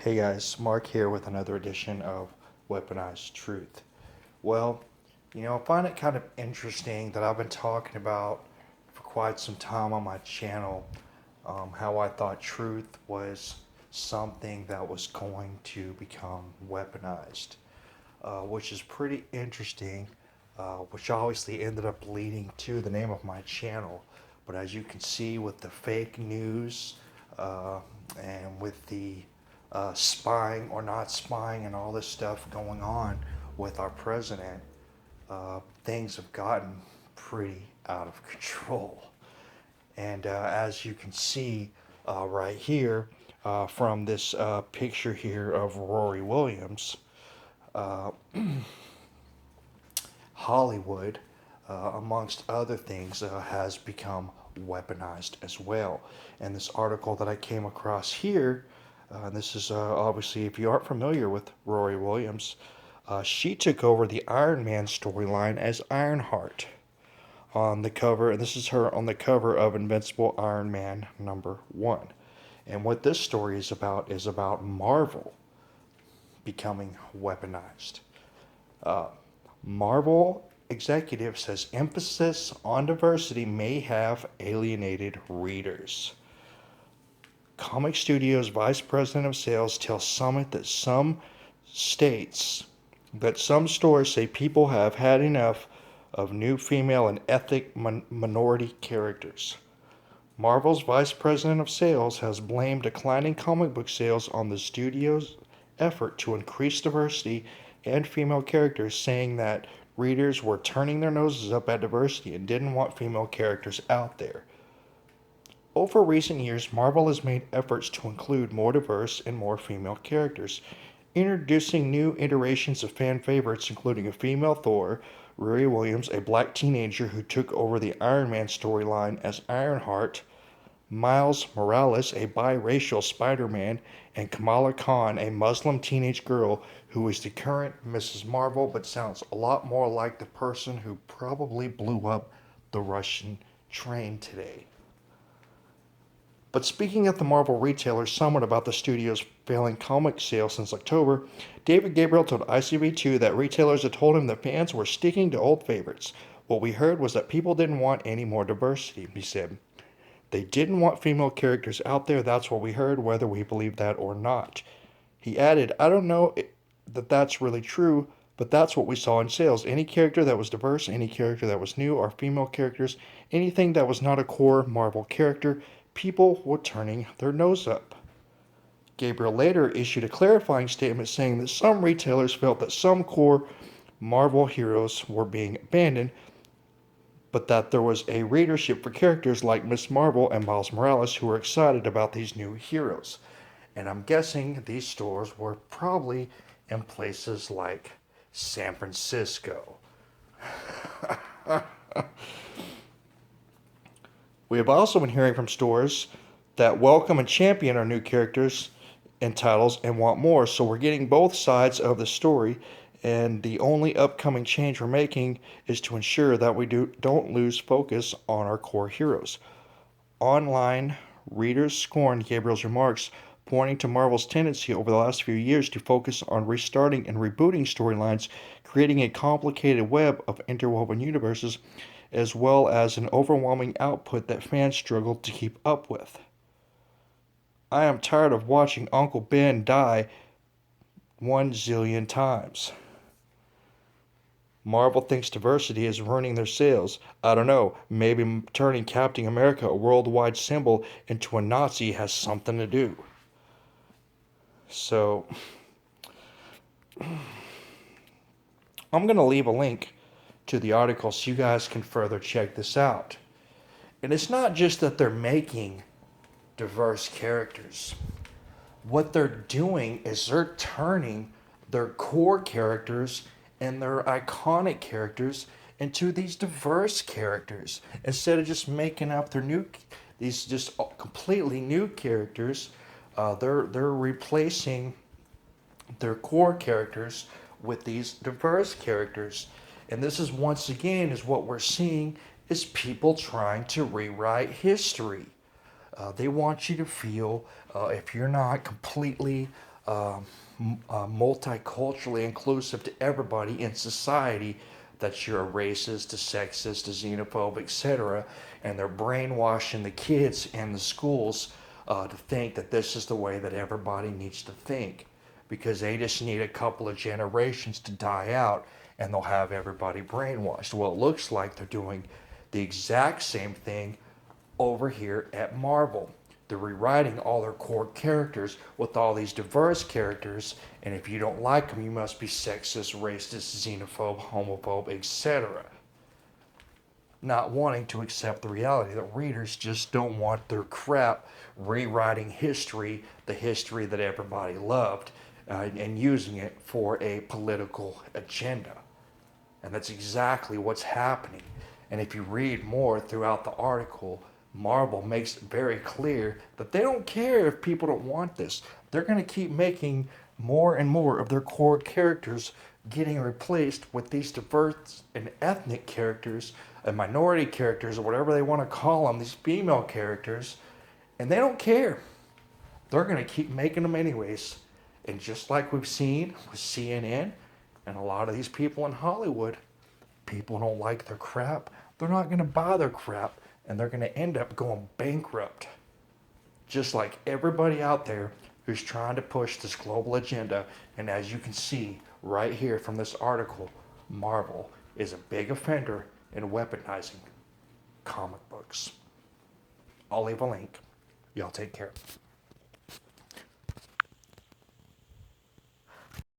Hey guys, Mark here with another edition of Weaponized Truth. Well, I find it kind of interesting that I've been talking about for quite some time on my channel how I thought truth was something that was going to become weaponized, which is pretty interesting, which obviously ended up leading to the name of my channel. But as you can see with the fake news and with the spying or not spying and all this stuff going on with our president, things have gotten pretty out of control. And as you can see right here from this picture here of Rory Williams, uh, Hollywood, amongst other things, has become weaponized as well. And this article that I came across here, this is obviously, if you aren't familiar with Rory Williams, she took over the Iron Man storyline as Ironheart on the cover, and this is her on the cover of Invincible Iron Man #1. And what this story is about Marvel becoming weaponized. Marvel executive says emphasis on diversity may have alienated readers. Comic Studios Vice President of Sales tells Summit that some stores say people have had enough of new female and ethnic minority characters. Marvel's Vice President of Sales has blamed declining comic book sales on the studio's effort to increase diversity and female characters, saying that readers were turning their noses up at diversity and didn't want female characters out there. Over recent years, Marvel has made efforts to include more diverse and more female characters, introducing new iterations of fan favorites, including a female Thor, Riri Williams, a black teenager who took over the Iron Man storyline as Ironheart, Miles Morales, a biracial Spider-Man, and Kamala Khan, a Muslim teenage girl who is the current Mrs. Marvel but sounds a lot more like the person who probably blew up the Russian train today. But speaking at the Marvel Retailer Summit about the studio's failing comic sales since October, David Gabriel told ICV2 that retailers had told him that fans were sticking to old favorites. What we heard was that people didn't want any more diversity, he said. They didn't want female characters out there, that's what we heard, whether we believe that or not. He added, I don't know that that's really true, but that's what we saw in sales. Any character that was diverse, any character that was new, or female characters, anything that was not a core Marvel character, people were turning their nose up. Gabriel later issued a clarifying statement saying that some retailers felt that some core Marvel heroes were being abandoned, but that there was a readership for characters like Miss Marvel and Miles Morales who were excited about these new heroes. And I'm guessing these stores were probably in places like San Francisco. We have also been hearing from stores that welcome and champion our new characters and titles and want more, so we're getting both sides of the story, and the only upcoming change we're making is to ensure that we don't lose focus on our core heroes. Online readers scorned Gabriel's remarks, pointing to Marvel's tendency over the last few years to focus on restarting and rebooting storylines, creating a complicated web of interwoven universes, as well as an overwhelming output that fans struggled to keep up with. I am tired of watching Uncle Ben die 1 zillion times. Marvel thinks diversity is ruining their sales. I don't know, maybe turning Captain America, a worldwide symbol, into a Nazi has something to do. So, I'm going to leave a link to the article so you guys can further check this out. And it's not just that they're making diverse characters. What they're doing is they're turning their core characters and their iconic characters into these diverse characters. Instead of just making up these just completely new characters, they're replacing their core characters with these diverse characters. And this is once again is what we're seeing is people trying to rewrite history. They want you to feel, if you're not completely multiculturally inclusive to everybody in society, that you're a racist, a sexist, a xenophobe, etc. And they're brainwashing the kids in the schools to think that this is the way that everybody needs to think, because they just need a couple of generations to die out and they'll have everybody brainwashed. Well, it looks like they're doing the exact same thing over here at Marvel. They're rewriting all their core characters with all these diverse characters, and if you don't like them, you must be sexist, racist, xenophobe, homophobe, etc. Not wanting to accept the reality that readers just don't want their crap rewriting history, the history that everybody loved, and using it for a political agenda. And that's exactly what's happening. And if you read more throughout the article, Marvel makes it very clear that they don't care if people don't want this. They're going to keep making more and more of their core characters getting replaced with these diverse and ethnic characters and minority characters, or whatever they want to call them, these female characters, and they don't care. They're going to keep making them anyways. And just like we've seen with CNN and a lot of these people in Hollywood, people don't like their crap. They're not going to buy their crap, and they're going to end up going bankrupt. Just like everybody out there who's trying to push this global agenda. And as you can see right here from this article, Marvel is a big offender in weaponizing comic books. I'll leave a link. Y'all take care.